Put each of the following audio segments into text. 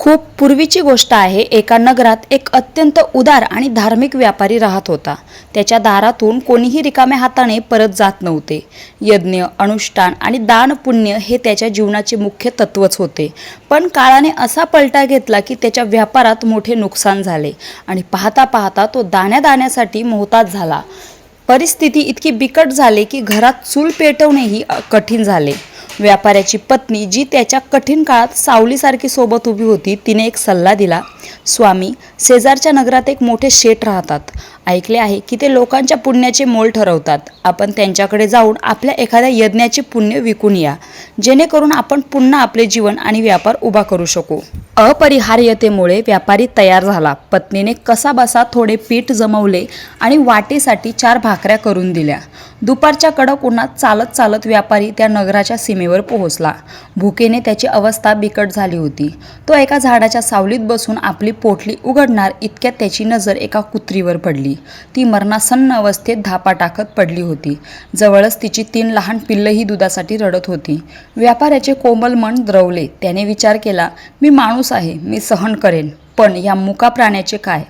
खूप पूर्वीची गोष्ट आहे। एका नगरात एक अत्यंत उदार आणि धार्मिक व्यापारी राहत होता। त्याच्या दारातून कोणीही रिकाम्या हाताने परत जात नव्हते। यज्ञ, अनुष्ठान आणि दान पुण्य हे त्याच्या जीवनाचे मुख्य तत्वच होते। पण काळाने असा पलटा घेतला की त्याच्या व्यापारात मोठे नुकसान झाले आणि पाहता पाहता तो दाण्यासाठी मोहताज झाला। परिस्थिती इतकी बिकट झाली की घरात चूल पेटवणेही कठीण झाले। व्यापाऱ्याची पत्नी, जी त्याच्या कठीण काळात सावलीसारखी सोबत उभी होती, तिने एक सल्ला दिला। स्वामी, शेजारच्या नगरात एक मोठे शेठ राहतात। ऐकले आहे की ते लोकांच्या पुण्याचे मोल ठरवतात। आपण त्यांच्याकडे जाऊन आपल्या एखाद्या यज्ञाचे पुण्य विकून या, जेणेकरून आपण पुन्हा आपले जीवन आणि व्यापार उभा करू शकू। अपरिहार्यतेमुळे व्यापारी तयार झाला। पत्नीने कसाबसा थोडे पीठ जमवले आणि वाटेसाठी 4 भाकऱ्या करून दिल्या। दुपारच्या कडक उन्हात चालत चालत व्यापारी त्या नगराच्या सीमेवर पोहोचला। भुकेने त्याची अवस्था बिकट झाली होती। तो एका झाडाच्या सावलीत बसून आपली पोटली उघडणार इतक्यात त्याची नजर एका कुत्रीवर पडली। ती मरणासन्न अवस्थेत धापा टाकत पडली होती। जवळच तिची 3 लहान पिल्लंही दुधासाठी रडत होती। व्यापाऱ्याचे कोमल मन द्रवले। त्याने विचार केला, मी माणूस आहे, मी सहन करेन, पण या मुका प्राण्याचे काय?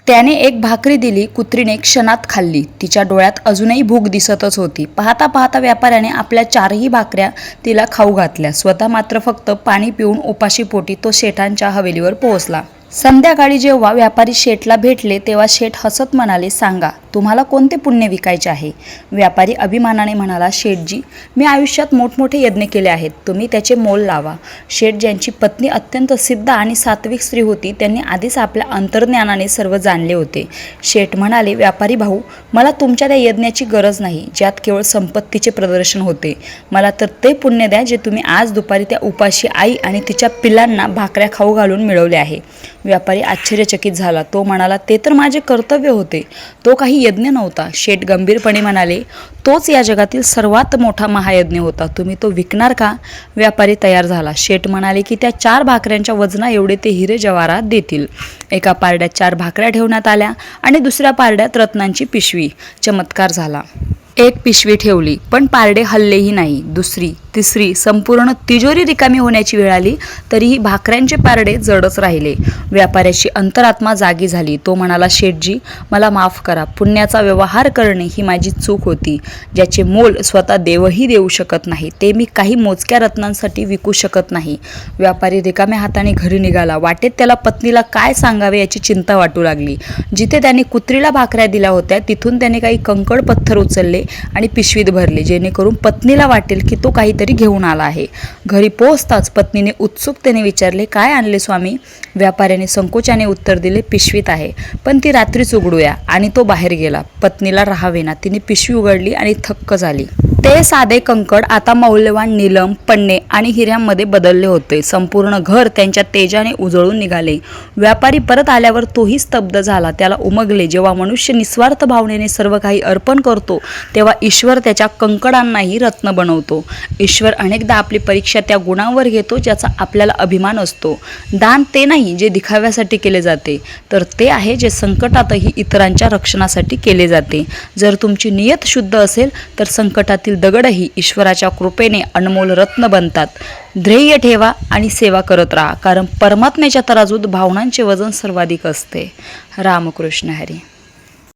त्याने एक भाकरी दिली। कुत्रीने क्षणात खाल्ली। तिच्या डोळ्यात अजूनही भूक दिसतच होती। पाहता पाहता व्यापाऱ्याने आपल्या 4ही भाकऱ्या तिला खाऊ घातल्या। स्वतः मात्र फक्त पाणी पिऊन उपाशी पोटी तो शेठांच्या हवेलीवर पोहोचला। संध्याकाळी जेव्हा व्यापारी शेठला भेटले तेव्हा शेठ हसत म्हणाले, सांगा, तुम्हाला कोणते पुण्य विकायचे आहे? व्यापारी अभिमानाने म्हणाला, शेठजी, मी आयुष्यात मोठमोठे यज्ञ केले आहेत, तुम्ही त्याचे मोल लावा। शेठ, ज्यांची पत्नी अत्यंत सिद्ध आणि सात्विक स्त्री होती, त्यांनी आधीच आपल्या अंतर्ज्ञानाने सर्व जाणले होते। शेठ म्हणाले, व्यापारी भाऊ, मला तुमच्या त्या यज्ञाची गरज नाही, ज्यात केवळ संपत्तीचे प्रदर्शन होते। मला तर ते पुण्य द्या जे तुम्ही आज दुपारी त्या उपाशी आई आणि तिच्या पिल्लांना भाकऱ्या खाऊ घालून मिळवले आहे। व्यापारी आश्चर्यचकित झाला। तो म्हणाला, ते तर माझे कर्तव्य होते, तो काही यज्ञ नव्हता। शेठ गंभीरपणे म्हणाले, तोच या जगातील सर्वात मोठा महायज्ञ होता, तुम्ही तो विकणार का? व्यापारी तयार झाला। शेठ म्हणाले की त्या 4 भाकऱ्यांच्या वजना एवढे ते हिरे जवाहरात देतील। एका पारड्यात 4 भाकऱ्या ठेवण्यात आल्या आणि दुसऱ्या पारड्यात रत्नांची पिशवी। चमत्कार झाला। एक पिशवी ठेवली, पण पारडे हललेही नाही। दुसरी, तिसरी, संपूर्ण तिजोरी रिकामी होण्याची वेळ आली, तरीही भाकऱ्यांचे पारडे जडच राहिले। व्यापाऱ्याची अंतरात्मा जागी झाली। तो म्हणाला, शेठजी, मला माफ करा, पुण्याचा व्यवहार करणे ही माझी चूक होती। ज्याचे मोल स्वतः देवही देऊ शकत नाही, ते मी काही मोजक्या रत्नांसाठी विकू शकत नाही। व्यापारी रिकाम्या हाताने घरी निघाला। वाटेत त्याला पत्नीला काय सांगावे याची चिंता वाटू लागली। जिथे त्याने कुत्रीला भाकऱ्या दिल्या होत्या, तिथून त्याने काही कंकड पत्थर उचलले आणि पिशवीत भरले, जेणेकरून पत्नीला वाटेल की तो काहीतरी घेऊन आला आहे। घरी पोहोचताच पत्नीने उत्सुकतेने विचारले, काय आणले स्वामी? व्यापाऱ्याने संकोचाने उत्तर दिले, पिशवीत आहे, पण ती रात्रीच उघडूया। आणि तो बाहेर गेला। पत्नीला राहावेना, तिने पिशवी उघडली आणि थक्क झाली। ते साधे कंकड आता मौल्यवान नीलम, पन्ने आणि हिऱ्यांमध्ये बदलले होते। संपूर्ण घर त्यांच्या तेजाने उजळून निघाले। व्यापारी परत आल्यावर तोही स्तब्ध झाला। त्याला उमगले, जेव्हा मनुष्य निस्वार्थ भावनेने सर्व काही अर्पण करतो, तेव्हा ईश्वर त्याच्या कंकडांनाही रत्न बनवतो। ईश्वर अनेकदा आपली परीक्षा त्या गुणांवर घेतो ज्याचा आपल्याला अभिमान असतो। दान ते नाही जे दिखाव्यासाठी केले जाते, तर ते आहे जे संकटातही इतरांच्या रक्षणासाठी केले जाते। जर तुमची नियत शुद्ध असेल तर संकटातील दगडही ईश्वराच्या कृपेने अनमोल रत्न बनतात। ध्येय ठेवा आणि सेवा करत राहा, कारण परमात्म्याच्या तराजूत भावनांचे वजन सर्वाधिक असते। रामकृष्ण हरी।